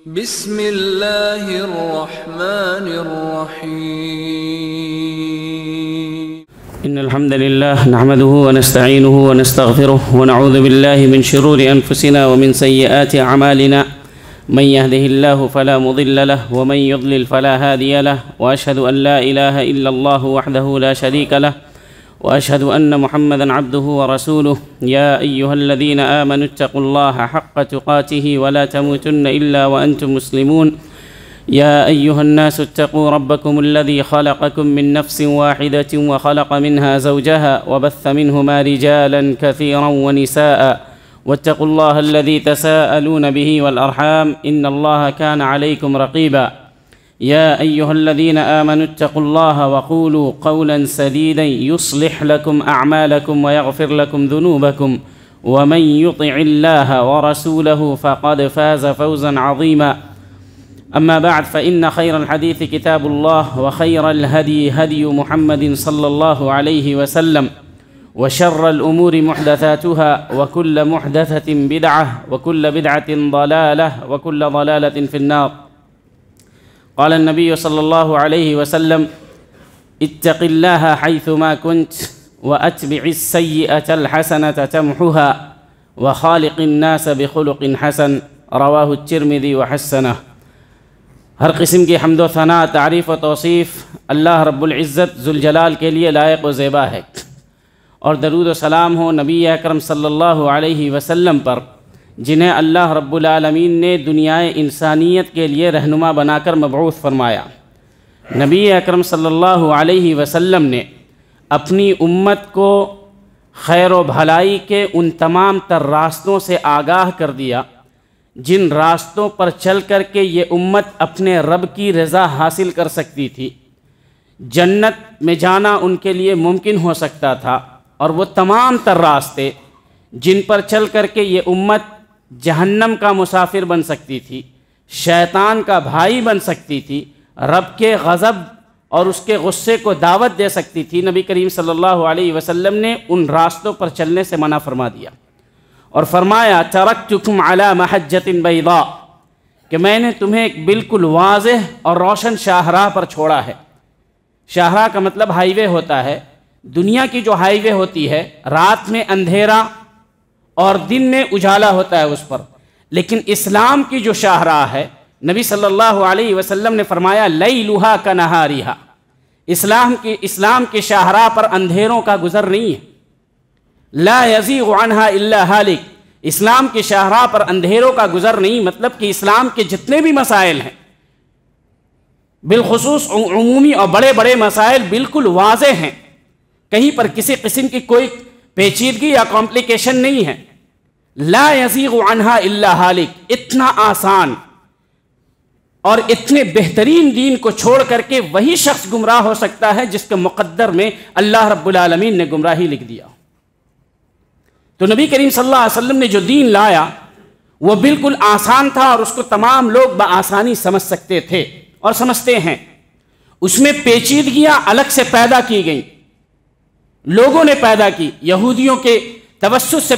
بسم اللہ الرحمن الرحیم إن الحمد لله نحمده ونستعينه ونستغفره ونعوذ بالله من شرور أنفسنا ومن سيئات أعمالنا من يهده الله فلا مضل له ومن يضلل فلا هادي له وأشهد أن لا إله إلا الله وحده لا شريك له وأشهد أن محمدًا عبده ورسوله يا أيها الذين آمنوا اتقوا الله حق تقاته ولا تموتن إلا وأنتم مسلمون يا أيها الناس اتقوا ربكم الذي خلقكم من نفس واحدة وخلق منها زوجها وبث منهما رجالا كثيرا ونساء واتقوا الله الذي تساءلون به والأرحام إن الله كان عليكم رقيبا يا أيها الذين آمنوا اتقوا الله وقولوا قولا سديدا يصلح لكم أعمالكم ويغفر لكم ذنوبكم ومن يطع الله ورسوله فقد فاز فوزا عظيما أما بعد فإن خير الحديث كتاب الله وخير الهدي هدي محمد صلى الله عليه وسلم وشر الأمور محدثاتها وكل محدثة بدعة وكل بدعة ضلالة وكل ضلالة في النار قال النبي صلى الله عليه وسلم اتق الله حيثما كنت وأتبع السيئة الحسنة تمحها وخالق الناس بخلق حسن رواه الترمذي وحسنه۔ ہر قسم کی حمد و ثنا، تعریف و توصیف اللہ رب العزت ذوالجلال کے لیے لائق و زیبا ہے، اور درود و سلام ہو نبی اکرم صلی اللہ علیہ وسلم پر، جنہیں اللہ رب العالمین نے دنیائے انسانیت کے لیے رہنما بنا کر مبعوث فرمایا۔ نبی اکرم صلی اللہ علیہ وسلم نے اپنی امت کو خیر و بھلائی کے ان تمام تر راستوں سے آگاہ کر دیا جن راستوں پر چل کر کے یہ امت اپنے رب کی رضا حاصل کر سکتی تھی، جنت میں جانا ان کے لیے ممکن ہو سکتا تھا، اور وہ تمام تر راستے جن پر چل کر کے یہ امت جہنم کا مسافر بن سکتی تھی، شیطان کا بھائی بن سکتی تھی، رب کے غضب اور اس کے غصے کو دعوت دے سکتی تھی، نبی کریم صلی اللہ علیہ وسلم نے ان راستوں پر چلنے سے منع فرما دیا اور فرمایا ترکتکم علی محجۃ بیضاء، کہ میں نے تمہیں ایک بالکل واضح اور روشن شاہراہ پر چھوڑا ہے۔ شاہراہ کا مطلب ہائی وے ہوتا ہے۔ دنیا کی جو ہائی وے ہوتی ہے رات میں اندھیرا اور دن میں اجالا ہوتا ہے اس پر، لیکن اسلام کی جو شاہراہ ہے نبی صلی اللہ علیہ وسلم نے فرمایا لیلھا کنہاریھا، اسلام کی شاہراہ پر اندھیروں کا گزر نہیں ہے، لا یزیغ عنہا الا ہالک، اسلام کی شاہراہ پر اندھیروں کا گزر نہیں، مطلب کہ اسلام کے جتنے بھی مسائل ہیں بالخصوص عمومی اور بڑے بڑے مسائل بالکل واضح ہیں، کہیں پر کسی قسم کی کوئی پیچیدگی یا کمپلیکیشن نہیں ہے۔ لا یزیغ عنہا الا ہالک، اتنا آسان اور اتنے بہترین دین کو چھوڑ کر کے وہی شخص گمراہ ہو سکتا ہے جس کے مقدر میں اللہ رب العالمین نے گمراہی لکھ دیا۔ تو نبی کریم صلی اللہ علیہ وسلم نے جو دین لایا وہ بالکل آسان تھا اور اس کو تمام لوگ بآسانی سمجھ سکتے تھے اور سمجھتے ہیں۔ اس میں پیچیدگیاں الگ سے پیدا کی گئیں، لوگوں نے پیدا کی، یہودیوں کے توسط سے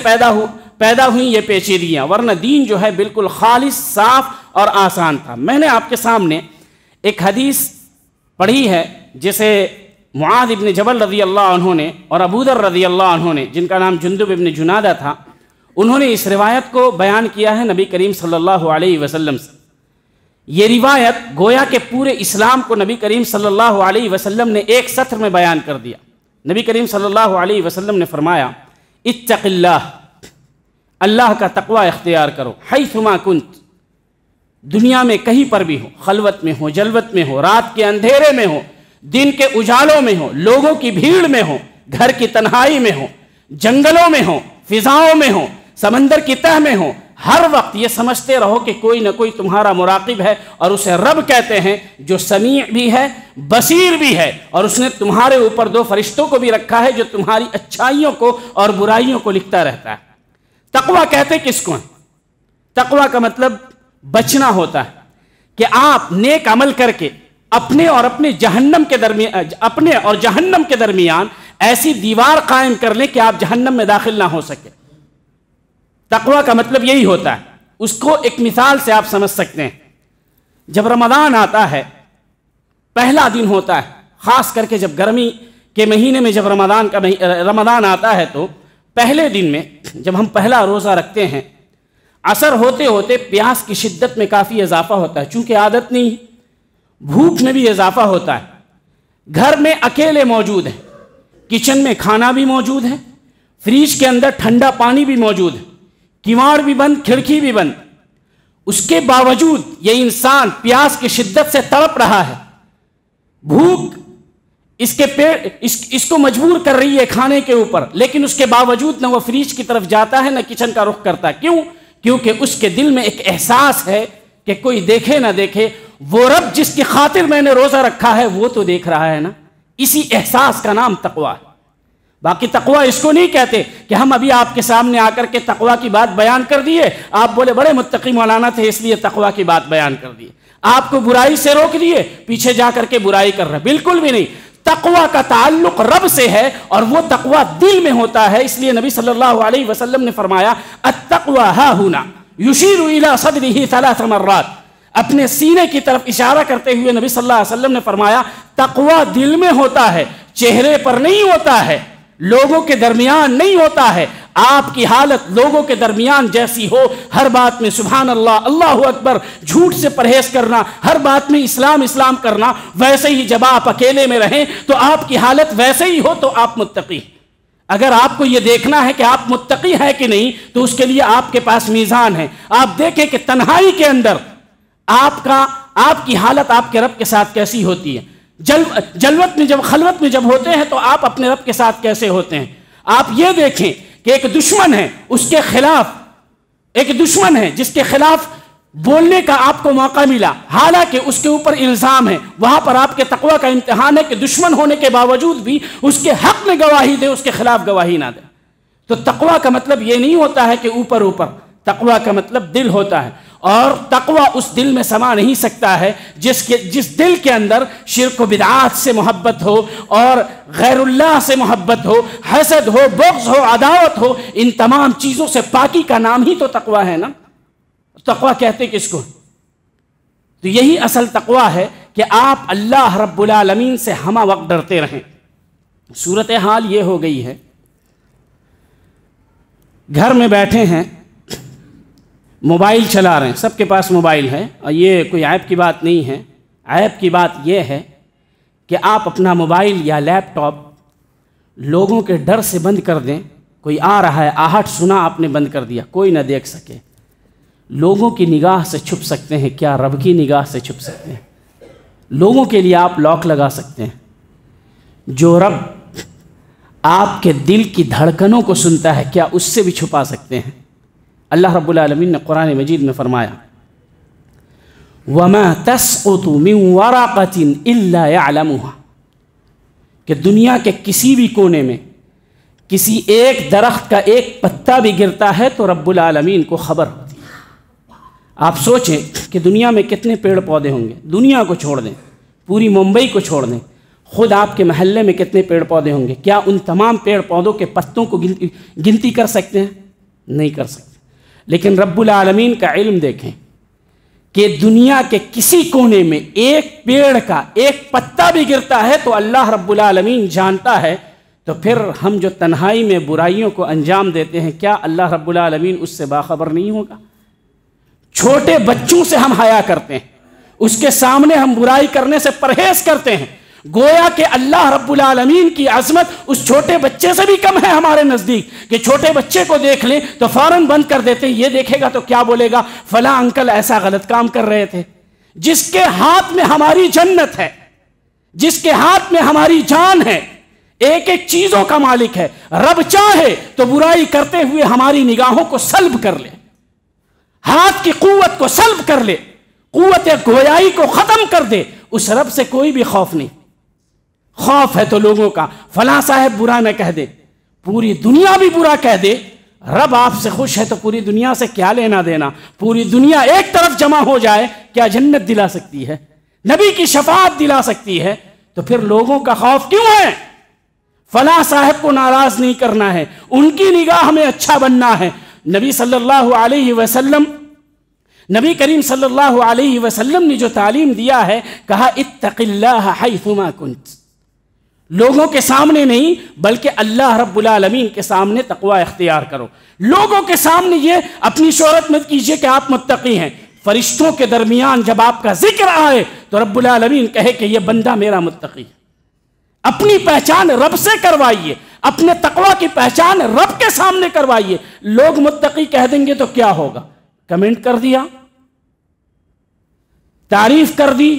پیدا ہوئیں یہ پیچیدگیاں، ورنہ دین جو ہے بالکل خالص، صاف اور آسان تھا۔ میں نے آپ کے سامنے ایک حدیث پڑھی ہے جسے معاذ ابن جبل رضی اللہ عنہ نے اور ابو ذر رضی اللہ عنہ نے، جن کا نام جندب ابن جنادہ تھا، انہوں نے اس روایت کو بیان کیا ہے نبی کریم صلی اللہ علیہ وسلم سے۔ یہ روایت گویا کہ پورے اسلام کو نبی کریم صلی اللہ علیہ وسلم نے ایک سطر میں بیان کر دیا۔ نبی کریم صلی اللہ علیہ وسلم نے فرمایا اتق اللہ، اللہ کا تقوی اختیار کرو، حیثما کنت، دنیا میں کہیں پر بھی ہو، خلوت میں ہو، جلوت میں ہو، رات کے اندھیرے میں ہو، دن کے اجالوں میں ہو، لوگوں کی بھیڑ میں ہو، گھر کی تنہائی میں ہو، جنگلوں میں ہو، فضاؤں میں ہو، سمندر کی تہ میں ہو، ہر وقت یہ سمجھتے رہو کہ کوئی نہ کوئی تمہارا مراقب ہے، اور اسے رب کہتے ہیں جو سمیع بھی ہے، بصیر بھی ہے، اور اس نے تمہارے اوپر دو فرشتوں کو بھی رکھا ہے جو تمہاری اچھائیوں کو اور برائیوں کو لکھتا رہتا ہے۔ تقویٰ کہتے کس کو ہیں؟ تقویٰ کا مطلب بچنا ہوتا ہے کہ آپ نیک عمل کر کے اپنے اور جہنم کے درمیان ایسی دیوار قائم کر لیں کہ آپ جہنم میں داخل نہ ہو سکے۔ تقویٰ کا مطلب یہی ہوتا ہے، اس کو ایک مثال سے آپ سمجھ سکتے ہیں جب رمضان آتا ہے، پہلا دن ہوتا ہے، خاص کر کے جب گرمی کے مہینے میں جب رمضان آتا ہے تو پہلے دن میں جب ہم پہلا روزہ رکھتے ہیں، عصر ہوتے ہوتے پیاس کی شدت میں کافی اضافہ ہوتا ہے، چونکہ عادت نہیں، بھوک میں بھی اضافہ ہوتا ہے۔ گھر میں اکیلے موجود ہیں، کچن میں کھانا بھی موجود ہے، فریج کے اندر ٹھنڈا پانی بھی موجود ہے، کیواڑ بھی بند، کھڑکی بھی بند، اس کے باوجود یہ انسان پیاس کی شدت سے تڑپ رہا ہے، بھوک اس کو مجبور کر رہی ہے کھانے کے اوپر، لیکن اس کے باوجود نہ وہ فریج کی طرف جاتا ہے نہ کچن کا رخ کرتا ہے۔ کیوں؟ کیونکہ اس کے دل میں ایک احساس ہے کہ کوئی دیکھے نہ دیکھے، وہ رب جس کی خاطر میں نے روزہ رکھا ہے وہ تو دیکھ رہا ہے نا۔ اسی احساس کا نام تقویٰ ہے۔ باقی تقویٰ اس کو نہیں کہتے کہ ہم ابھی آپ کے سامنے آ کر کے تقویٰ کی بات بیان کر دیے، آپ بولے بڑے متقی مولانا تھے اس لیے تقویٰ کی بات بیان کر دیے، آپ کو برائی سے روک دیے، پیچھے جا کر کے برائی کر رہے، بالکل بھی نہیں۔ تقویٰ کا تعلق رب سے ہے اور وہ تقویٰ دل میں ہوتا ہے۔ اس لیے نبی صلی اللہ علیہ وسلم نے فرمایا التقویٰ ہا ہنا یشیر الی صدرہ 3 مرات، اپنے سینے کی طرف اشارہ کرتے ہوئے نبی صلی اللہ علیہ وسلم نے فرمایا تقویٰ دل میں ہوتا ہے، چہرے پر نہیں ہوتا ہے، لوگوں کے درمیان نہیں ہوتا ہے۔ آپ کی حالت لوگوں کے درمیان جیسی ہو، ہر بات میں سبحان اللہ، اللہ اکبر، جھوٹ سے پرہیز کرنا، ہر بات میں اسلام اسلام کرنا، ویسے ہی جب آپ اکیلے میں رہیں تو آپ کی حالت ویسے ہی ہو تو آپ متقی۔ اگر آپ کو یہ دیکھنا ہے کہ آپ متقی ہیں کہ نہیں تو اس کے لیے آپ کے پاس میزان ہے۔ آپ دیکھیں کہ تنہائی کے اندر آپ کی حالت آپ کے رب کے ساتھ کیسی ہوتی ہے، جلوت میں جب خلوت میں جب ہوتے ہیں تو آپ اپنے رب کے ساتھ کیسے ہوتے ہیں۔ آپ یہ دیکھیں کہ ایک دشمن ہے، اس کے خلاف ایک دشمن ہے جس کے خلاف بولنے کا آپ کو موقع ملا، حالانکہ اس کے اوپر الزام ہے، وہاں پر آپ کے تقویٰ کا امتحان ہے کہ دشمن ہونے کے باوجود بھی اس کے حق میں گواہی دے، اس کے خلاف گواہی نہ دے۔ تو تقویٰ کا مطلب یہ نہیں ہوتا ہے کہ اوپر اوپر، تقویٰ کا مطلب دل ہوتا ہے، اور تقویٰ اس دل میں سما نہیں سکتا ہے جس دل کے اندر شرک و بدعات سے محبت ہو اور غیر اللہ سے محبت ہو، حسد ہو، بغض ہو، عداوت ہو، ان تمام چیزوں سے پاکی کا نام ہی تو تقویٰ ہے نا۔ تقویٰ کہتے کس کو؟ تو یہی اصل تقویٰ ہے کہ آپ اللہ رب العالمین سے ہمہ وقت ڈرتے رہیں۔ صورتحال یہ ہو گئی ہے، گھر میں بیٹھے ہیں، موبائل چلا رہے ہیں، سب کے پاس موبائل ہے، اور یہ کوئی عیب کی بات نہیں ہے۔ عیب کی بات یہ ہے کہ آپ اپنا موبائل یا لیپ ٹاپ لوگوں کے ڈر سے بند کر دیں۔ کوئی آ رہا ہے، آہٹ سنا آپ نے بند کر دیا، کوئی نہ دیکھ سکے۔ لوگوں کی نگاہ سے چھپ سکتے ہیں، کیا رب کی نگاہ سے چھپ سکتے ہیں؟ لوگوں کے لیے آپ لاک لگا سکتے ہیں۔ جو رب آپ کے دل کی دھڑکنوں کو سنتا ہے، کیا اس سے بھی چھپا سکتے ہیں؟ اللہ رب العالمین نے قرآن مجید میں فرمایا وَمَا تَسْقُطُ مِن وَرَقَةٍ إِلَّا يَعْلَمُهَا، کہ دنیا کے کسی بھی کونے میں کسی ایک درخت کا ایک پتا بھی گرتا ہے تو رب العالمین کو خبر ہوتی ہے۔ آپ سوچیں کہ دنیا میں کتنے پیڑ پودے ہوں گے، دنیا کو چھوڑ دیں، پوری ممبئی کو چھوڑ دیں، خود آپ کے محلے میں کتنے پیڑ پودے ہوں گے، کیا ان تمام پیڑ پودوں کے پتوں کو گنتی کر سکتے ہیں؟ نہیں کر سکتے۔ لیکن رب العالمین کا علم دیکھیں کہ دنیا کے کسی کونے میں ایک پیڑ کا ایک پتا بھی گرتا ہے تو اللہ رب العالمین جانتا ہے۔ تو پھر ہم جو تنہائی میں برائیوں کو انجام دیتے ہیں، کیا اللہ رب العالمین اس سے باخبر نہیں ہوگا؟ چھوٹے بچوں سے ہم حیا کرتے ہیں، اس کے سامنے ہم برائی کرنے سے پرہیز کرتے ہیں، گویا کہ اللہ رب العالمین کی عظمت اس چھوٹے بچے سے بھی کم ہے ہمارے نزدیک، کہ چھوٹے بچے کو دیکھ لیں تو فوراً بند کر دیتے ہیں، یہ دیکھے گا تو کیا بولے گا، فلاں انکل ایسا غلط کام کر رہے تھے۔ جس کے ہاتھ میں ہماری جنت ہے، جس کے ہاتھ میں ہماری جان ہے، ایک ایک چیزوں کا مالک ہے، رب چاہے تو برائی کرتے ہوئے ہماری نگاہوں کو سلب کر لے، ہاتھ کی قوت کو سلب کر لے، قوت گویائی کو ختم کر دے، اس رب سے کوئی بھی خوف نہیں۔ خوف ہے تو لوگوں کا، فلاں صاحب برا نہ کہہ دے، پوری دنیا بھی برا کہہ دے، رب آپ سے خوش ہے تو پوری دنیا سے کیا لینا دینا؟ پوری دنیا ایک طرف جمع ہو جائے، کیا جنت دلا سکتی ہے؟ نبی کی شفاعت دلا سکتی ہے؟ تو پھر لوگوں کا خوف کیوں ہے؟ فلاں صاحب کو ناراض نہیں کرنا ہے، ان کی نگاہ میں اچھا بننا ہے۔ نبی صلی اللہ علیہ وسلم نبی کریم صلی اللہ علیہ وسلم نے جو تعلیم دیا ہے، کہا اتق اللہ حیثما کنت، لوگوں کے سامنے نہیں بلکہ اللہ رب العالمین کے سامنے تقوی اختیار کرو۔ لوگوں کے سامنے یہ اپنی شہرت مت کیجئے کہ آپ متقی ہیں، فرشتوں کے درمیان جب آپ کا ذکر آئے تو رب العالمین کہے کہ یہ بندہ میرا متقی ہے۔ اپنی پہچان رب سے کروائیے، اپنے تقوی کی پہچان رب کے سامنے کروائیے۔ لوگ متقی کہہ دیں گے تو کیا ہوگا؟ کمنٹ کر دیا، تعریف کر دی،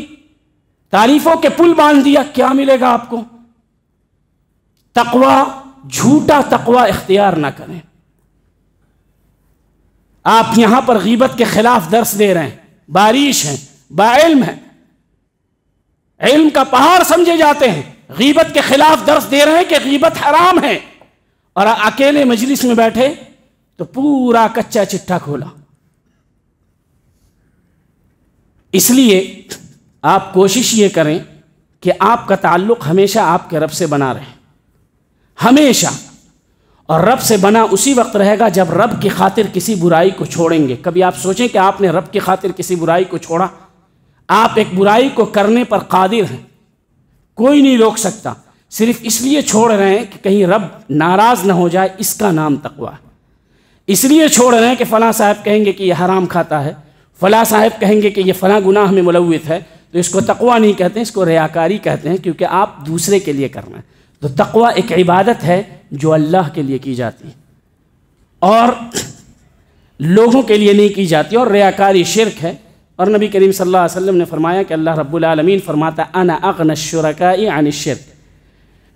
تعریفوں کے پل باندھ دیا، کیا ملے گا آپ کو؟ تقوی، جھوٹا تقوی اختیار نہ کریں۔ آپ یہاں پر غیبت کے خلاف درس دے رہے ہیں، باریش ہیں، باعلم ہیں، علم کا پہاڑ سمجھے جاتے ہیں، غیبت کے خلاف درس دے رہے ہیں کہ غیبت حرام ہے، اور اکیلے مجلس میں بیٹھے تو پورا کچا چٹھا کھولا۔ اس لیے آپ کوشش یہ کریں کہ آپ کا تعلق ہمیشہ آپ کے رب سے بنا رہے، ہمیشہ، اور رب سے بنا اسی وقت رہے گا جب رب کی خاطر کسی برائی کو چھوڑیں گے۔ کبھی آپ سوچیں کہ آپ نے رب کی خاطر کسی برائی کو چھوڑا؟ آپ ایک برائی کو کرنے پر قادر ہیں، کوئی نہیں روک سکتا، صرف اس لیے چھوڑ رہے ہیں کہ کہیں رب ناراض نہ ہو جائے، اس کا نام تقویٰ ہے۔ اس لیے چھوڑ رہے ہیں کہ فلاں صاحب کہیں گے کہ یہ حرام کھاتا ہے، فلاں صاحب کہیں گے کہ یہ فلاں گناہ میں ملوث ہے، تو اس کو تقویٰ نہیں کہتے ہیں، اس کو ریاکاری کہتے ہیں، کیونکہ آپ دوسرے کے لیے کر رہے ہیں۔ تو تقویٰ ایک عبادت ہے جو اللہ کے لیے کی جاتی ہے اور لوگوں کے لیے نہیں کی جاتی، اور ریاکاری شرک ہے۔ اور نبی کریم صلی اللہ علیہ وسلم نے فرمایا کہ اللہ رب العالمین فرماتا ہے انا اغنی الشرکاء عن الشرک،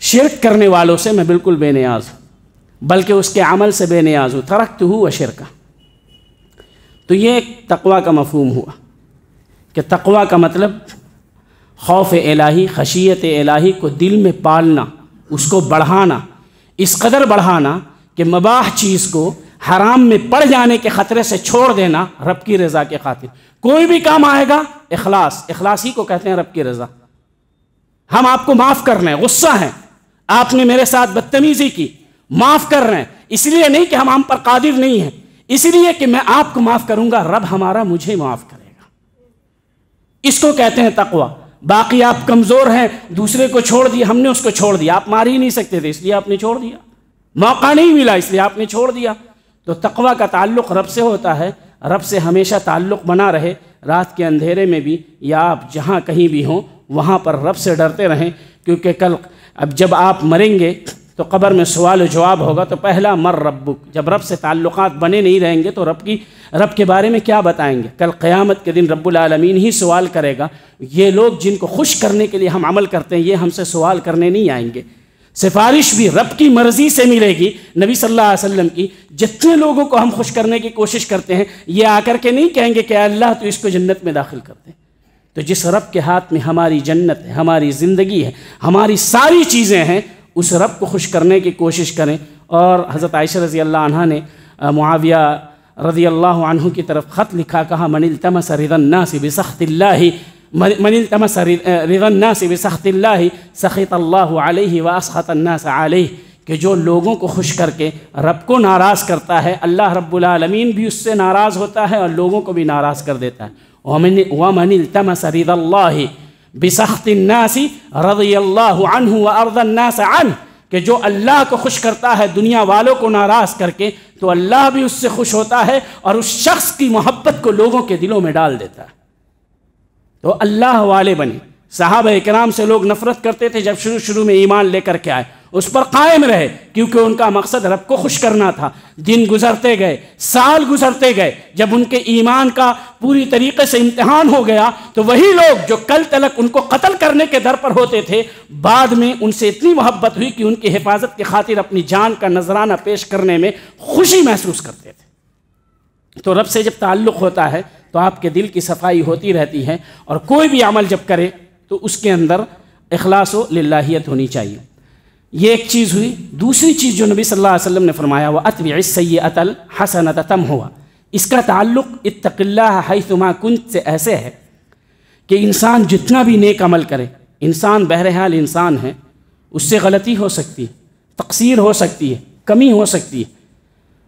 شرک کرنے والوں سے میں بالکل بے نیاز ہوں، بلکہ اس کے عمل سے بے نیاز ہوں، ترکتہ وشرکہ۔ تو یہ ایک تقویٰ کا مفہوم ہوا کہ تقویٰ کا مطلب خوف الہی، خشیت الہی کو دل میں پالنا، اس کو بڑھانا، اس قدر بڑھانا کہ مباح چیز کو حرام میں پڑ جانے کے خطرے سے چھوڑ دینا رب کی رضا کے خاطر۔ کوئی بھی کام آئے گا، اخلاص، اخلاص ہی کو کہتے ہیں رب کی رضا۔ ہم آپ کو معاف کر رہے ہیں، غصہ ہیں، آپ نے میرے ساتھ بدتمیزی کی، معاف کر رہے ہیں، اس لیے نہیں کہ ہم پر قادر نہیں ہیں، اس لیے کہ میں آپ کو معاف کروں گا، رب ہمارا مجھے معاف کرے گا، اس کو کہتے ہیں تقویٰ۔ باقی آپ کمزور ہیں، دوسرے کو چھوڑ دیا، ہم نے اس کو چھوڑ دیا، آپ مار ہی نہیں سکتے تھے اس لیے آپ نے چھوڑ دیا، موقع نہیں ملا اس لیے آپ نے چھوڑ دیا۔ تو تقویٰ کا تعلق رب سے ہوتا ہے، رب سے ہمیشہ تعلق بنا رہے، رات کے اندھیرے میں بھی یا آپ جہاں کہیں بھی ہوں وہاں پر رب سے ڈرتے رہیں، کیونکہ کل اب جب آپ مریں گے تو قبر میں سوال و جواب ہوگا، تو پہلا مر ربک، جب رب سے تعلقات بنے نہیں رہیں گے تو رب کے بارے میں کیا بتائیں گے؟ کل قیامت کے دن رب العالمین ہی سوال کرے گا۔ یہ لوگ جن کو خوش کرنے کے لیے ہم عمل کرتے ہیں، یہ ہم سے سوال کرنے نہیں آئیں گے، سفارش بھی رب کی مرضی سے ملے گی، نبی صلی اللہ علیہ وسلم کی۔ جتنے لوگوں کو ہم خوش کرنے کی کوشش کرتے ہیں، یہ آ کر کے نہیں کہیں گے کہ اے اللہ تو اس کو جنت میں داخل کر دے۔ تو جس رب کے ہاتھ میں ہماری جنت ہے، ہماری زندگی ہے، ہماری ساری چیزیں ہیں، اس رب کو خوش کرنے کی کوشش کریں۔ اور حضرت عائشہ رضی اللہ عنہ نے معاویہ رضی اللہ عنہ کی طرف خط لکھا، کہا من التمس رضا الناس بسخط اللہ، من التمس رضا الناس بسخط اللہ سخط اللہ علیہ واسخط الناس علیہ، کہ جو لوگوں کو خوش کر کے رب کو ناراض کرتا ہے، اللہ رب العالمین بھی اس سے ناراض ہوتا ہے اور لوگوں کو بھی ناراض کر دیتا ہے۔ ومن التمس رضا اللہ بسخط الناس رضی اللہ عنہ وارضى الناس عنہ، کہ جو اللہ کو خوش کرتا ہے دنیا والوں کو ناراض کر کے، تو اللہ بھی اس سے خوش ہوتا ہے اور اس شخص کی محبت کو لوگوں کے دلوں میں ڈال دیتا ہے۔ تو اللہ والے بنے۔ صحابہ اکرام سے لوگ نفرت کرتے تھے، جب شروع میں ایمان لے کر کے آئے اس پر قائم رہے، کیونکہ ان کا مقصد رب کو خوش کرنا تھا۔ دن گزرتے گئے، سال گزرتے گئے، جب ان کے ایمان کا پوری طریقے سے امتحان ہو گیا تو وہی لوگ جو کل تلک ان کو قتل کرنے کے در پر ہوتے تھے، بعد میں ان سے اتنی محبت ہوئی کہ ان کی حفاظت کی خاطر اپنی جان کا نذرانہ پیش کرنے میں خوشی محسوس کرتے تھے۔ تو رب سے جب تعلق ہوتا ہے تو آپ کے دل کی صفائی ہوتی رہتی ہے، اور کوئی بھی عمل جب کرے تو اس کے اندر اخلاص و للہیت ہونی چاہیے۔ یہ ایک چیز ہوئی۔ دوسری چیز جو نبی صلی اللہ علیہ وسلم نے فرمایا، وَأَتْبِعِ السَّيِّئَةَ الْحَسَنَةَ تَمْحُهَا، اس کا تعلق اتق اللہ حیثما کنت سے ایسے ہے کہ انسان جتنا بھی نیک عمل کرے، انسان بہرحال انسان ہے، اس سے غلطی ہو سکتی ہے، تقصیر ہو سکتی ہے، کمی ہو سکتی ہے،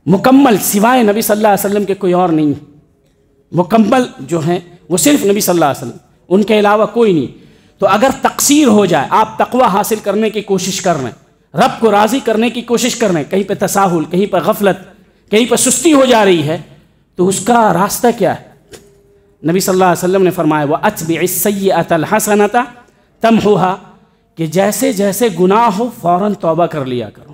مکمل سوائے نبی صلی اللہ علیہ وسلم کے کوئی اور نہیں ہے۔ مکمل جو ہیں وہ صرف نبی صلی اللہ علیہ وسلم، ان کے علاوہ کوئی نہیں۔ تو اگر تقصیر ہو جائے، آپ تقوی حاصل کرنے کی کوشش کر رہے ہیں، رب کو راضی کرنے کی کوشش کر رہے ہیں، کہیں پہ تساہل، کہیں پہ غفلت، کہیں پہ سستی ہو جا رہی ہے، تو اس کا راستہ کیا ہے؟ نبی صلی اللہ علیہ وسلم نے فرمایا وَأَتْبِعِ السَّيِّئَةَ الْحَسَنَةَ تَمْحُوهَا، کہ جیسے جیسے گناہ ہو فوراً توبہ کر لیا کرو۔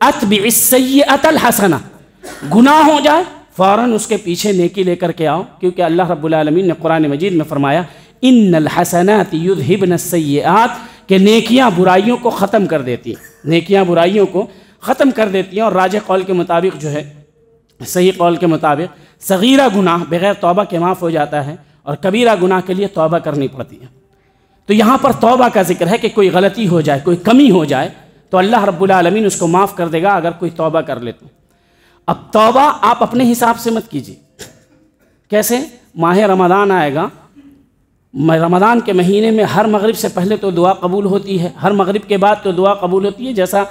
اَتْبِعِ السَّيِّئَةَ الْحَسَنَةَ، گناہ ہو جائے فوراً اس کے پیچھے نیکی لے کر کے آؤ، کیونکہ اللہ رب العالمین نے قرآن مجید میں فرمایا ان الحسنات یذہبن السیئات، کہ نیکیاں برائیوں کو ختم کر دیتی ہیں، نیکیاں برائیوں کو ختم کر دیتی ہیں۔ اور راجح قول کے مطابق جو ہے، صحیح قول کے مطابق صغیرہ گناہ بغیر توبہ کے معاف ہو جاتا ہے، اور کبیرہ گناہ کے لیے توبہ کرنی پڑتی ہے۔ تو یہاں پر توبہ کا ذکر ہے کہ کوئی غلطی ہو جائے، کوئی کمی ہو جائے تو اللہ رب العالمین اس کو معاف کر دے گا اگر کوئی توبہ کر لے تو۔ اب توبہ آپ اپنے حساب سے مت کیجیے۔ کیسے؟ ماہ رمضان آئے گا، رمضان کے مہینے میں ہر مغرب سے پہلے تو دعا قبول ہوتی ہے، ہر مغرب کے بعد تو دعا قبول ہوتی ہے، جیسا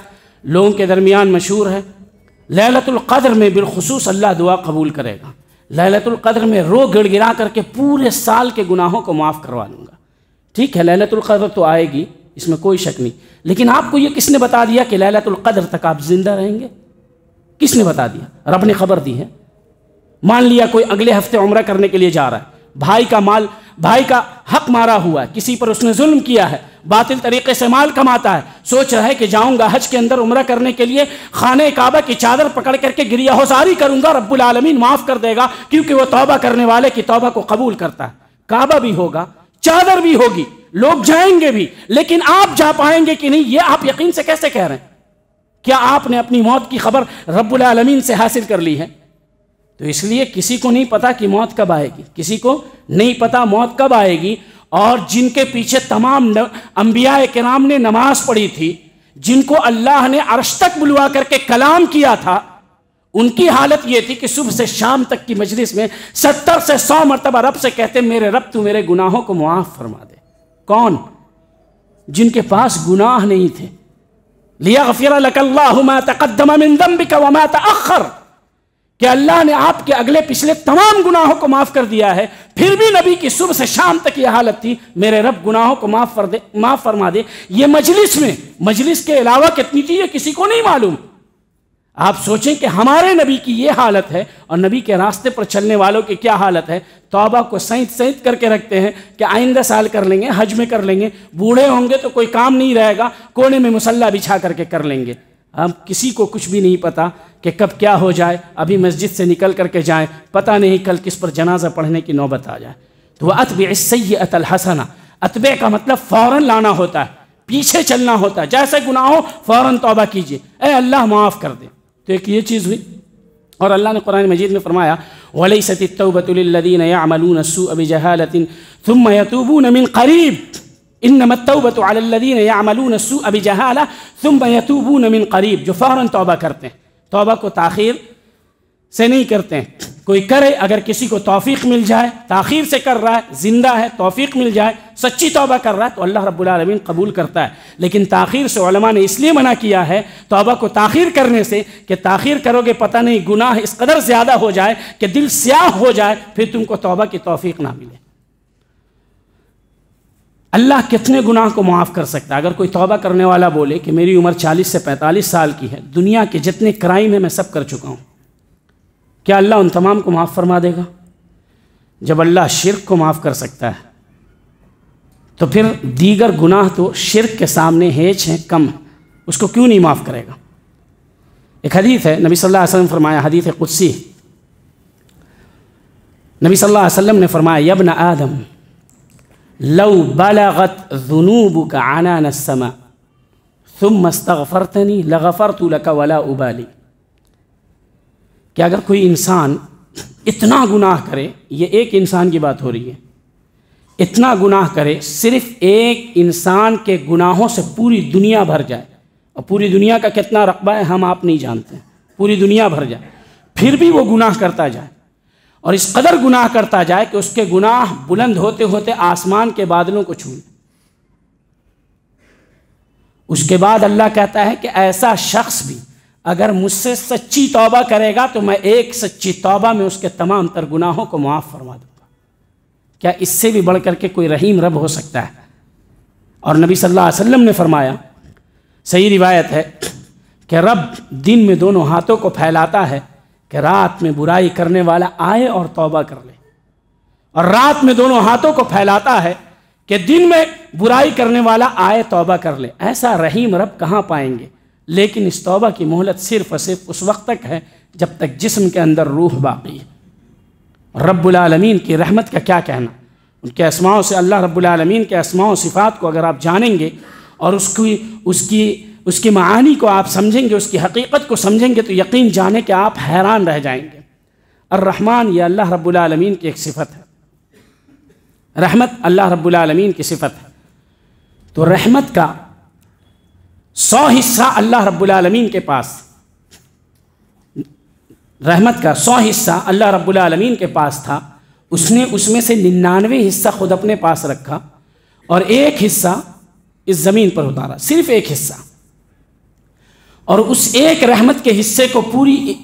لوگوں کے درمیان مشہور ہے۔ لیلۃ القدر میں بالخصوص اللہ دعا قبول کرے گا۔ لیلۃ القدر میں رو گڑ گڑا کر کے پورے سال کے گناہوں کو معاف کروا لوں گا۔ ٹھیک ہے، لیلۃ القدر تو آئے گی، اس میں کوئی شک نہیں، لیکن آپ کو یہ کس نے بتا دیا کہ لیلۃ القدر تک آپ زندہ رہیں گے؟ کس نے بتا دیا؟ رب نے خبر دی ہے۔ مان لیا کوئی اگلے ہفتے عمرہ کرنے کے لیے جا رہا ہے، بھائی کا مال، بھائی کا حق مارا ہوا ہے، کسی پر اس نے ظلم کیا ہے، باطل طریقے سے مال کماتا ہے، سوچ رہا ہے کہ جاؤں گا حج کے اندر عمرہ کرنے کے لیے، خانہ کعبہ کی چادر پکڑ کر کے گریہ ہوزاری کروں گا، رب العالمین معاف کر دے گا، کیونکہ وہ توبہ کرنے والے کی توبہ کو قبول کرتا ہے۔ کعبہ بھی ہوگا، چادر بھی ہوگی، لوگ جائیں گے بھی، لیکن آپ جا پائیں گے کہ نہیں، یہ آپ یقین سے کیسے کہہ رہے ہیں؟ کیا آپ نے اپنی موت کی خبر رب العالمین سے حاصل کر لی ہے؟ تو اس لیے کسی کو نہیں پتا کہ موت کب آئے گی، کسی کو نہیں پتا موت کب آئے گی۔ اور جن کے پیچھے تمام انبیاء کرام نے نماز پڑھی تھی، جن کو اللہ نے عرش تک بلوا کر کے کلام کیا تھا، ان کی حالت یہ تھی کہ صبح سے شام تک کی مجلس میں 70 سے 100 مرتبہ رب سے کہتے میرے رب تو میرے گناہوں کو معاف فرما دے۔ کون؟ جن کے پاس گناہ نہیں تھے۔ لِيَغْفِرَ لَكَ اللَّهُ مَا تَقَدَّمَ مِن ذَنبِكَ وَمَا تَأَخَّرَ، کہ اللہ نے آپ کے اگلے پچھلے تمام گناہوں کو معاف کر دیا ہے، پھر بھی نبی کی صبح سے شام تک یہ حالت تھی میرے رب گناہوں کو معاف فرما دے۔ یہ مجلس میں، مجلس کے علاوہ کتنی تھی یہ کسی کو نہیں معلوم۔ آپ سوچیں کہ ہمارے نبی کی یہ حالت ہے، اور نبی کے راستے پر چلنے والوں کی کیا حالت ہے۔ توبہ کو سینت کر کے رکھتے ہیں کہ آئندہ سال کر لیں گے، حج میں کر لیں گے، بوڑھے ہوں گے تو کوئی کام نہیں رہے گا، کونے میں مصلی بچھا کر کے کر لیں گے۔ ہم کسی کو کچھ بھی نہیں پتا کہ کب کیا ہو جائے، ابھی مسجد سے نکل کر کے جائیں، پتہ نہیں کل کس پر جنازہ پڑھنے کی نوبت آ جائے۔ تو وَأَتْبِعِ السَّيِّئَةَ الْحَسَنَةَ، اتبع کا مطلب فوراً لانا ہوتا ہے، پیچھے چلنا ہوتا ہے، جیسے گناہ ہو فوراً توبہ کیجیے، اے اللہ معاف کر دے۔ تو ایک یہ چیز ہوئی۔ اور اللہ نے قرآن مجید میں فرمایا وَلَيْسَتِ التَّوْبَةُ لِلَّذِينَ يَعْمَلُونَ السُّوءَ بِجَهَالَةٍ ثُمَّ يَتُوبُونَ مِنْ قَرِيبٍ إِنَّمَا التَّوْبَةُ عَلَى الَّذِينَ يَعْمَلُونَ السُّوءَ بِجَهَالَةٍ ثُمَّ يَتُوبُونَ مِنْ قَرِيبٍ، جو فوراً توبہ کرتے ہیں، توبہ کو تاخیر سے نہیں کرتے ہیں۔ کوئی کرے، اگر کسی کو توفیق مل جائے، تاخیر سے کر رہا ہے، زندہ ہے، توفیق مل جائے، سچی توبہ کر رہا ہے تو اللہ رب العالمین قبول کرتا ہے۔ لیکن تاخیر سے علماء نے اس لیے منع کیا ہے توبہ کو تاخیر کرنے سے کہ تاخیر کرو گے پتہ نہیں گناہ اس قدر زیادہ ہو جائے کہ دل سیاہ ہو جائے، پھر تم کو توبہ کی توفیق نہ ملے۔ اللہ کتنے گناہ کو معاف کر سکتا ہے؟ اگر کوئی توبہ کرنے والا بولے کہ میری عمر 40 سے 45 سال کی ہے، دنیا کے جتنے کرائم ہیں میں سب کر چکا ہوں، کیا اللہ ان تمام کو معاف فرما دے گا؟ جب اللہ شرک کو معاف کر سکتا ہے تو پھر دیگر گناہ تو شرک کے سامنے ہیچ ہیں، کم ہیں، اس کو کیوں نہیں معاف کرے گا؟ ایک حدیث ہے، نبی صلی اللہ علیہ وسلم فرمایا، حدیث قدسی، نبی صلی اللہ علیہ وسلم نے فرمایا یا ابن آدم لو بلغت ذنوبك عنان السماء ثم استغفرتنی لغفرت لك ولا ابالی، کہ اگر کوئی انسان اتنا گناہ کرے، یہ ایک انسان کی بات ہو رہی ہے، اتنا گناہ کرے، صرف ایک انسان کے گناہوں سے پوری دنیا بھر جائے، اور پوری دنیا کا کتنا رقبہ ہے ہم آپ نہیں جانتے، پوری دنیا بھر جائے، پھر بھی وہ گناہ کرتا جائے، اور اس قدر گناہ کرتا جائے کہ اس کے گناہ بلند ہوتے ہوتے آسمان کے بادلوں کو چھوئیں، اس کے بعد اللہ کہتا ہے کہ ایسا شخص بھی اگر مجھ سے سچی توبہ کرے گا تو میں ایک سچی توبہ میں اس کے تمام تر گناہوں کو معاف فرما دوں گا۔ کیا اس سے بھی بڑھ کر کے کوئی رحیم رب ہو سکتا ہے؟ اور نبی صلی اللہ علیہ وسلم نے فرمایا، صحیح روایت ہے کہ رب دن میں دونوں ہاتھوں کو پھیلاتا ہے کہ رات میں برائی کرنے والا آئے اور توبہ کر لے، اور رات میں دونوں ہاتھوں کو پھیلاتا ہے کہ دن میں برائی کرنے والا آئے توبہ کر لے۔ ایسا رحیم رب کہاں پائیں گے؟ لیکن اس توبہ کی مہلت صرف اور صرف اس وقت تک ہے جب تک جسم کے اندر روح باقی ہے۔ رب العالمین کی رحمت کا کیا کہنا، ان کے اسماء سے، اللہ رب العالمین کے اسماء و صفات کو اگر آپ جانیں گے اور اس کی معانی کو آپ سمجھیں گے، اس کی حقیقت کو سمجھیں گے، تو یقین جانے کہ آپ حیران رہ جائیں گے۔ الرحمن یہ اللہ رب العالمین کی ایک صفت ہے، رحمت اللہ رب العالمین کی صفت ہے۔ تو رحمت کا 100 حصہ اللہ رب العالمین کے پاس، رحمت کا 100 حصہ اللہ رب العالمین کے پاس تھا، اس نے اس میں سے 99 حصہ خود اپنے پاس رکھا اور ایک حصہ اس زمین پر اتارا، صرف ایک حصہ، اور اس ایک رحمت کے حصے کو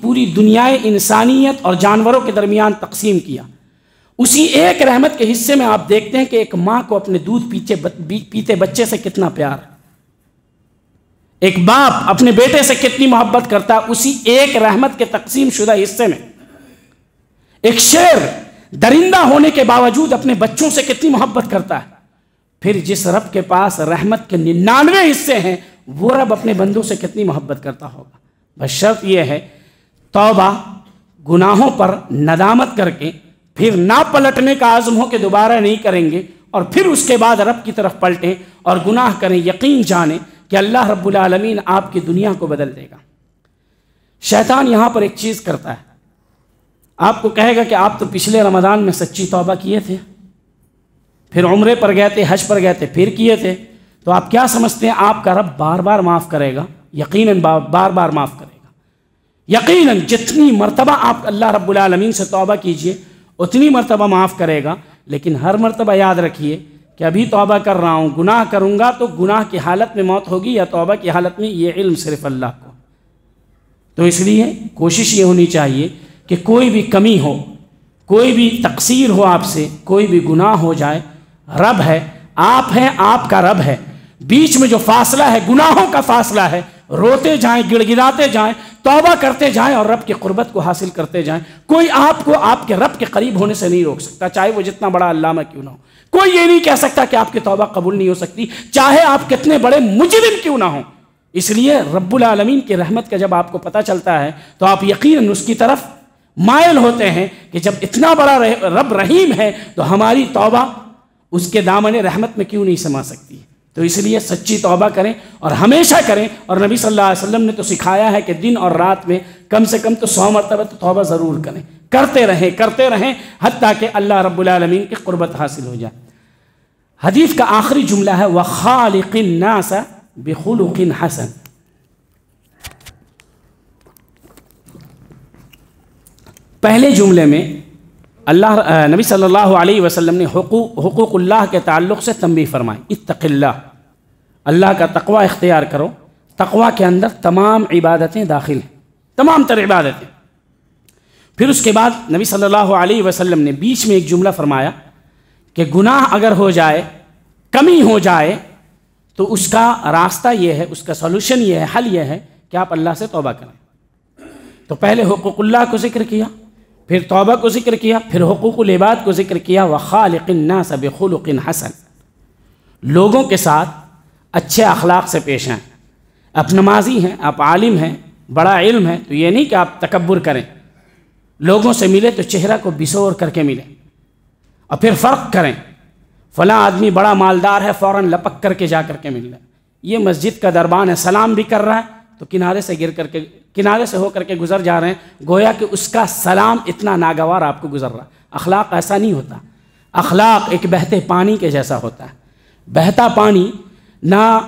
پوری دنیا انسانیت اور جانوروں کے درمیان تقسیم کیا۔ اسی ایک رحمت کے حصے میں آپ دیکھتے ہیں کہ ایک ماں کو اپنے دودھ پیتے بچے سے کتنا پیار ہے، ایک باپ اپنے بیٹے سے کتنی محبت کرتا ہے، اسی ایک رحمت کے تقسیم شدہ حصے میں۔ ایک شیر درندہ ہونے کے باوجود اپنے بچوں سے کتنی محبت کرتا ہے، پھر جس رب کے پاس رحمت کے 99 حصے ہیں، وہ رب اپنے بندوں سے کتنی محبت کرتا ہوگا۔ بس شرط یہ ہے توبہ، گناہوں پر ندامت کر کے پھر نہ پلٹنے کا عزم ہو کہ دوبارہ نہیں کریں گے، اور پھر اس کے بعد رب کی طرف پلٹیں اور گناہ کریں، یقین جانیں کہ اللہ رب العالمین آپ کی دنیا کو بدل دے گا۔ شیطان یہاں پر ایک چیز کرتا ہے، آپ کو کہے گا کہ آپ تو پچھلے رمضان میں سچی توبہ کیے تھے، پھر عمرے پر گئے تھے، حج پر گئے تھے، پھر کیے تھے، تو آپ کیا سمجھتے ہیں آپ کا رب بار بار معاف کرے گا؟ یقیناً بار بار معاف کرے گا۔ یقیناً جتنی مرتبہ آپ اللہ رب العالمین سے توبہ کیجئے اتنی مرتبہ معاف کرے گا، لیکن ہر مرتبہ یاد رکھیے کہ ابھی توبہ کر رہا ہوں، گناہ کروں گا تو گناہ کی حالت میں موت ہوگی یا توبہ کی حالت میں، یہ علم صرف اللہ کو۔ تو اس لیے کوشش یہ ہونی چاہیے کہ کوئی بھی کمی ہو، کوئی بھی تقصیر ہو آپ سے، کوئی بھی گناہ ہو جائے، رب ہے، آپ ہیں، آپ کا رب ہے، بیچ میں جو فاصلہ ہے گناہوں کا فاصلہ ہے، روتے جائیں، گڑ گڑاتے جائیں، توبہ کرتے جائیں اور رب کی قربت کو حاصل کرتے جائیں۔ کوئی آپ کو آپ کے رب کے قریب ہونے سے نہیں روک سکتا، چاہے وہ جتنا بڑا علامہ کیوں نہ ہو۔ کوئی یہ نہیں کہہ سکتا کہ آپ کی توبہ قبول نہیں ہو سکتی، چاہے آپ کتنے بڑے مجرم کیوں نہ ہوں۔ اس لیے رب العالمین کی رحمت کا جب آپ کو پتہ چلتا ہے تو آپ یقیناً اس کی طرف مائل ہوتے ہیں کہ جب اتنا بڑا رب رحیم ہے تو ہماری توبہ اس کے دامن رحمت میں کیوں نہیں سما سکتی۔ تو اس لیے سچی توبہ کریں اور ہمیشہ کریں، اور نبی صلی اللہ علیہ وسلم نے تو سکھایا ہے کہ دن اور رات میں کم سے کم تو 100 مرتبہ تو توبہ ضرور کریں، کرتے رہیں حتیٰ کہ اللہ رب العالمین کی قربت حاصل ہو جائے۔ حدیث کا آخری جملہ ہے وَخَالِقِ النَّاسَ بِخُلُقٍ حَسَنٍ۔ پہلے جملے میں نبی صلی اللہ علیہ وسلم نے حقوق اللہ کے تعلق سے تنبیہ فرمائی، اتق اللہ، اللہ کا تقوی اختیار کرو۔ تقوی کے اندر تمام عبادتیں داخل ہیں، تمام تر عبادتیں۔ پھر اس کے بعد نبی صلی اللہ علیہ وسلم نے بیچ میں ایک جملہ فرمایا کہ گناہ اگر ہو جائے، کمی ہو جائے، تو اس کا راستہ یہ ہے، اس کا سولوشن یہ ہے، حل یہ ہے کہ آپ اللہ سے توبہ کریں۔ تو پہلے حقوق اللہ کو ذکر کیا، پھر توبہ کو ذکر کیا، پھر حقوق العباد کو ذکر کیا، وَخَالِقِ النَّاسَ بِخُلُقٍ حَسَنٍ۔ لوگوں کے ساتھ اچھے اخلاق سے پیش آئیں۔ آپ نمازی ہیں، آپ عالم ہیں، بڑا علم ہے، تو یہ نہیں کہ آپ تکبر کریں، لوگوں سے ملے تو چہرہ کو بسور کر کے ملیں، اور پھر فرق کریں، فلاں آدمی بڑا مالدار ہے، فوراً لپک کر کے جا کر کے مل لیں۔ یہ مسجد کا دربان ہے، سلام بھی کر رہا ہے تو کنارے سے ہو کر کے گزر جا رہے ہیں، گویا کہ اس کا سلام اتنا ناگوار آپ کو گزر رہا۔ اخلاق ایسا نہیں ہوتا، اخلاق ایک بہتے پانی کے جیسا ہوتا ہے۔ بہتا پانی نہ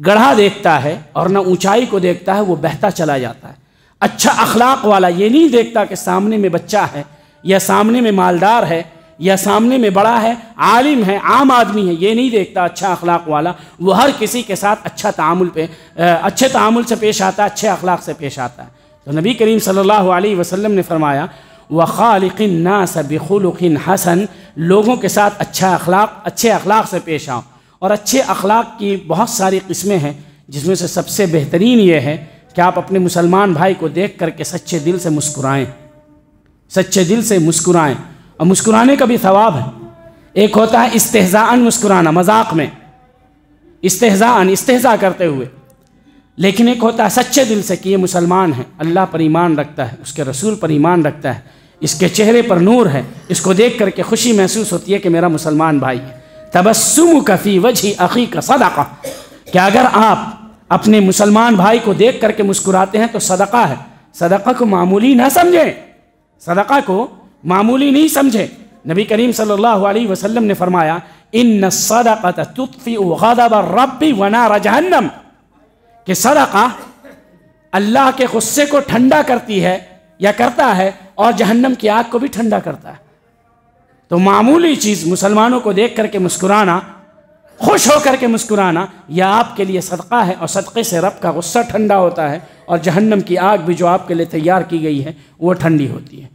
گڑھا دیکھتا ہے اور نہ اونچائی کو دیکھتا ہے، وہ بہتا چلا جاتا ہے۔ اچھا اخلاق والا یہ نہیں دیکھتا کہ سامنے میں بچہ ہے یا سامنے میں مالدار ہے یا سامنے میں بڑا ہے، عالم ہے، عام آدمی ہے، یہ نہیں دیکھتا اچھا اخلاق والا، وہ ہر کسی کے ساتھ اچھے تعامل سے پیش آتا ہے، اچھے اخلاق سے پیش آتا ہے۔ تو نبی کریم صلی اللہ علیہ وسلم نے فرمایا وَخَالِقِ النَّاسَ بِخُلُقٍ حَسَنٍ، لوگوں کے ساتھ اچھے اخلاق سے پیش آؤ۔ اور اچھے اخلاق کی بہت ساری قسمیں ہیں، جس میں سے سب سے بہترین یہ ہے کہ آپ اپنے مسلمان بھائی کو دیکھ کر کے سچے دل سے مسکرائیں، سچے دل سے مسکرائیں۔ اور مسکرانے کا بھی ثواب ہے۔ ایک ہوتا ہے استہزاءً مسکرانا، مذاق میں استہزاء کرتے ہوئے، لیکن ایک ہوتا ہے سچے دل سے کہ یہ مسلمان ہے، اللہ پر ایمان رکھتا ہے، اس کے رسول پر ایمان رکھتا ہے، اس کے چہرے پر نور ہے، اس کو دیکھ کر کے خوشی محسوس ہوتی ہے کہ میرا مسلمان بھائی ہے۔ تبسمک فی وجہ اخیک صدقہ، کہ اگر آپ اپنے مسلمان بھائی کو دیکھ کر کے مسکراتے ہیں تو صدقہ ہے۔ صدقہ کو معمولی نہ سمجھیں، صدقہ کو معمولی نہیں سمجھیں۔ نبی کریم صلی اللہ علیہ وسلم نے فرمایا ان الصدقۃ تطفئ غضب الرب ونار جہنم، کہ صدقہ اللہ کے غصے کو ٹھنڈا کرتی ہے یا کرتا ہے، اور جہنم کی آگ کو بھی ٹھنڈا کرتا ہے۔ تو معمولی چیز مسلمانوں کو دیکھ کر کے مسکرانا، خوش ہو کر کے مسکرانا، یہ آپ کے لیے صدقہ ہے، اور صدقے سے رب کا غصہ ٹھنڈا ہوتا ہے، اور جہنم کی آگ بھی جو آپ کے لیے تیار کی گئی ہے وہ ٹھنڈی ہوتی ہے۔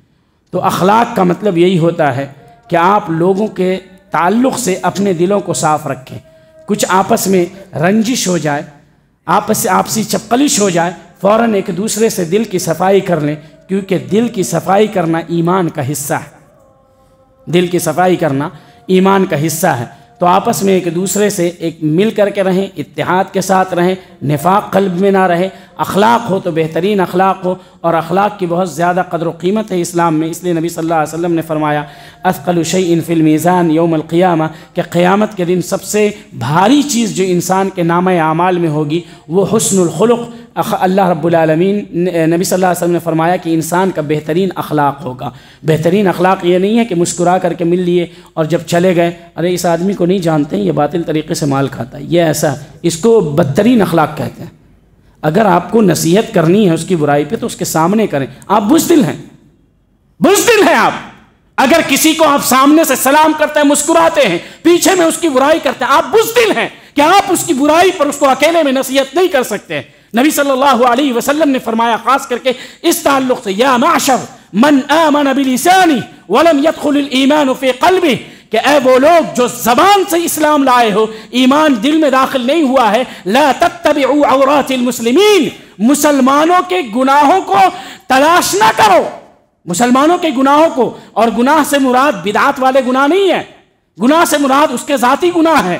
تو اخلاق کا مطلب یہی ہوتا ہے کہ آپ لوگوں کے تعلق سے اپنے دلوں کو صاف رکھیں۔ کچھ آپس میں رنجش ہو جائے، آپسی چپقلش ہو جائے، فوراً ایک دوسرے سے دل کی صفائی کر لیں، کیونکہ دل کی صفائی کرنا ایمان کا حصہ ہے، دل کی صفائی کرنا ایمان کا حصہ ہے۔ تو آپس میں ایک دوسرے سے ایک مل کر کے رہیں، اتحاد کے ساتھ رہیں، نفاق قلب میں نہ رہے، اخلاق ہو تو بہترین اخلاق ہو، اور اخلاق کی بہت زیادہ قدر و قیمت ہے اسلام میں۔ اس لیے نبی صلی اللہ علیہ وسلم نے فرمایا اثقل شیء فی المیزان یوم القیامہ، کہ قیامت کے دن سب سے بھاری چیز جو انسان کے نامہ اعمال میں ہوگی وہ حسن الخلق۔ اللہ رب العالمین نبی صلی اللہ علیہ وسلم نے فرمایا کہ انسان کا بہترین اخلاق ہوگا۔ بہترین اخلاق یہ نہیں ہے کہ مسکرا کر کے مل لیے اور جب چلے گئے، ارے اس آدمی کو نہیں جانتے ہیں، یہ باطل طریقے سے مال کھاتا ہے، یہ ایسا، اس کو بدترین اخلاق کہتے ہیں۔ اگر آپ کو نصیحت کرنی ہے اس کی برائی پہ تو اس کے سامنے کریں۔ آپ بزدل ہیں آپ۔ اگر کسی کو آپ سامنے سے سلام کرتے ہیں، مسکراتے ہیں، پیچھے میں اس کی برائی کرتے ہیں، آپ بزدل ہیں کہ آپ اس کی برائی پر اس کو اکیلے میں نصیحت نہیں کر سکتے۔ نبی صلی اللہ علیہ وسلم نے فرمایا خاص کر کے اس تعلق سے، یا معشر من آمن بلسانہ ولم يدخل الایمان فی قلبہ، کہ اے وہ لوگ جو زبان سے اسلام لائے ہو، ایمان دل میں داخل نہیں ہوا ہے، لا تتبعوا عورات المسلمین، مسلمانوں کے گناہوں کو تلاش نہ کرو، مسلمانوں کے گناہوں کو۔ اور گناہ سے مراد بدعات والے گناہ نہیں ہے، گناہ سے مراد اس کے ذاتی گناہ ہے۔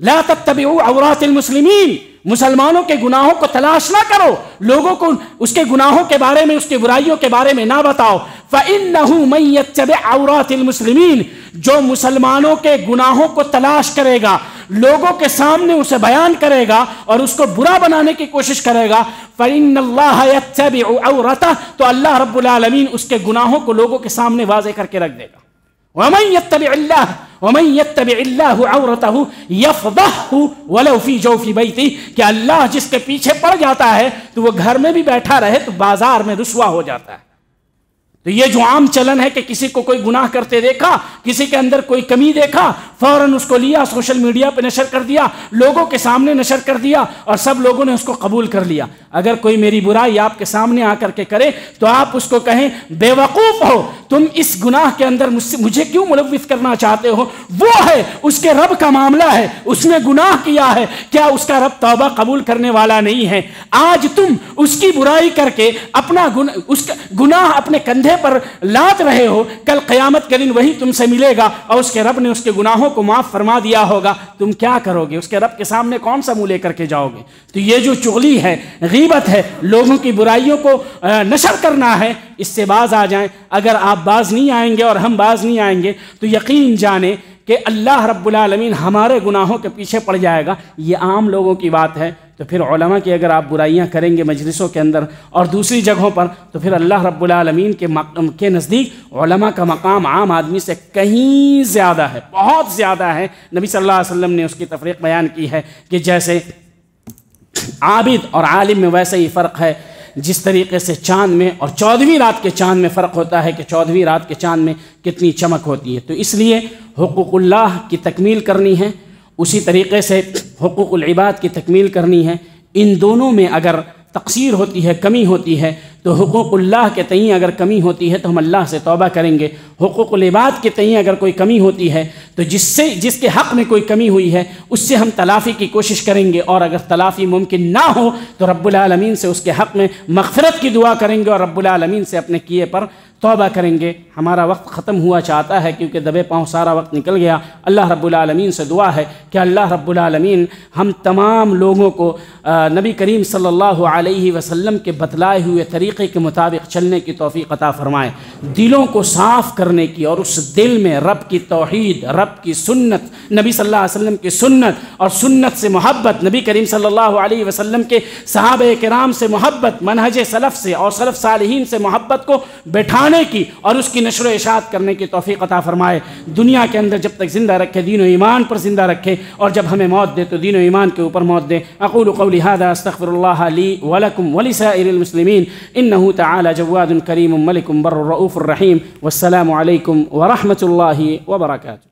لا تتبعوا عورات المسلمین، مسلمانوں کے گناہوں کو تلاش نہ کرو، لوگوں کو اس کے گناہوں کے بارے میں، اس کی برائیوں کے بارے میں نہ بتاؤ۔ فَإِنَّهُ مَن يَتَّبِعْ عَوْرَاتِ الْمُسْلِمِينَ، جو مسلمانوں کے گناہوں کو تلاش کرے گا، لوگوں کے سامنے اسے بیان کرے گا اور اس کو برا بنانے کی کوشش کرے گا، فَإِنَّ اللَّهَ يَتَّبِعُ عَوْرَتَهُ، تو اللہ رب العالمین اس کے گناہوں کو لوگوں کے سامنے واضح کر کے رکھ دے گا۔ وَمَن يَتَّبِعِ اللَّهُ عَوْرَتَهُ يَفْضَحْهُ وَلَوْ فِي جَوْفِ بَيْتِهِ، کہ اللہ جس کے پیچھے پڑ جاتا ہے تو وہ گھر میں بھی بیٹھا رہے تو بازار میں رسوا ہو جاتا ہے۔ تو یہ جو عام چلن ہے کہ کسی کو کوئی گناہ کرتے دیکھا، کسی کے اندر کوئی کمی دیکھا، فوراً اس کو لیا، سوشل میڈیا پہ نشر کر دیا، لوگوں کے سامنے نشر کر دیا، اور سب لوگوں نے اس کو قبول کر لیا۔ اگر کوئی میری برائی آپ کے سامنے آ کر کے کرے تو آپ اس کو کہیں بے وقوف ہو، تم اس گناہ کے اندر مجھے کیوں ملوث کرنا چاہتے ہو؟ وہ ہے، اس کے رب کا معاملہ ہے، اس نے گناہ کیا ہے، کیا اس کا رب توبہ قبول کرنے والا نہیں ہے؟ آج تم اس کی برائی کر کے اپنا گناہ اپنے کندھے پر لاد رہے ہو، کل قیامت کے دن وہی تم سے ملے گا اور اس کے رب نے اس کے گناہوں کو معاف فرما دیا ہوگا، تم کیا کرو گے؟ اس کے رب کے سامنے کون سا منہ لے کر کے جاؤ گے؟ تو یہ جو چغلی ہے، غیبت ہے، لوگوں کی برائیوں کو نشر کرنا ہے، اس سے باز آ جائیں۔ اگر آپ باز نہیں آئیں گے اور ہم باز نہیں آئیں گے تو یقین جانیں کہ اللہ رب العالمین ہمارے گناہوں کے پیچھے پڑ جائے گا۔ یہ عام لوگوں کی بات ہے، تو پھر علماء کی اگر آپ برائیاں کریں گے مجلسوں کے اندر اور دوسری جگہوں پر، تو پھر اللہ رب العالمین کے نزدیک علماء کا مقام عام آدمی سے کہیں زیادہ ہے، بہت زیادہ ہے۔ نبی صلی اللہ علیہ وسلم نے اس کی تفریق بیان کی ہے کہ جیسے عابد اور عالم میں ویسے ہی فرق ہے، جس طریقے سے چاند میں اور 14ویں رات کے چاند میں فرق ہوتا ہے کہ 14ویں رات کے چاند میں کتنی چمک ہوتی ہے۔ تو اس لیے حقوق اللہ کی تکمیل کرنی ہے، اسی طریقے سے حقوق العباد کی تکمیل کرنی ہے۔ ان دونوں میں اگر تقصیر ہوتی ہے، کمی ہوتی ہے، تو حقوق اللہ کے تئیں اگر کمی ہوتی ہے تو ہم اللہ سے توبہ کریں گے، حقوق العباد کے تئیں اگر کوئی کمی ہوتی ہے تو جس کے حق میں کوئی کمی ہوئی ہے اس سے ہم تلافی کی کوشش کریں گے، اور اگر تلافی ممکن نہ ہو تو رب العالمین سے اس کے حق میں مغفرت کی دعا کریں گے اور رب العالمین سے اپنے کیے پر توبہ کریں گے۔ ہمارا وقت ختم ہوا چاہتا ہے کیونکہ دبے پاؤں سارا وقت نکل گیا۔ اللہ رب العالمین سے دعا ہے کہ اللہ رب العالمین ہم تمام لوگوں کو نبی کریم صلی اللہ علیہ وسلم کے بتلائے ہوئے طریقے کے مطابق چلنے کی توفیق عطا فرمائے، دلوں کو صاف کرنے کی، اور اس دل میں رب کی توحید، رب کی سنت، نبی صلی اللہ علیہ وسلم کی سنت اور سنت سے محبت، نبی کریم صلی اللہ علیہ وسلم کے صحابہ کرام سے محبت، منہج سلف سے اور سلف صالحین سے محبت کو بٹھانے کی اور اس کی نشر و اشاعت کرنے کی توفیق عطا فرمائے۔ دنیا کے اندر جب تک زندہ رکھے دین و ایمان پر زندہ رکھے، اور جب ہمیں موت دے تو دین و ایمان کے اوپر موت دے۔ اقول قولی هذا استغفر الله لي ولكم ولسائر المسلمين انه تعالى جواد كريم ملك بر رؤوف رحيم، والسلام عليكم ورحمة الله وبركاته۔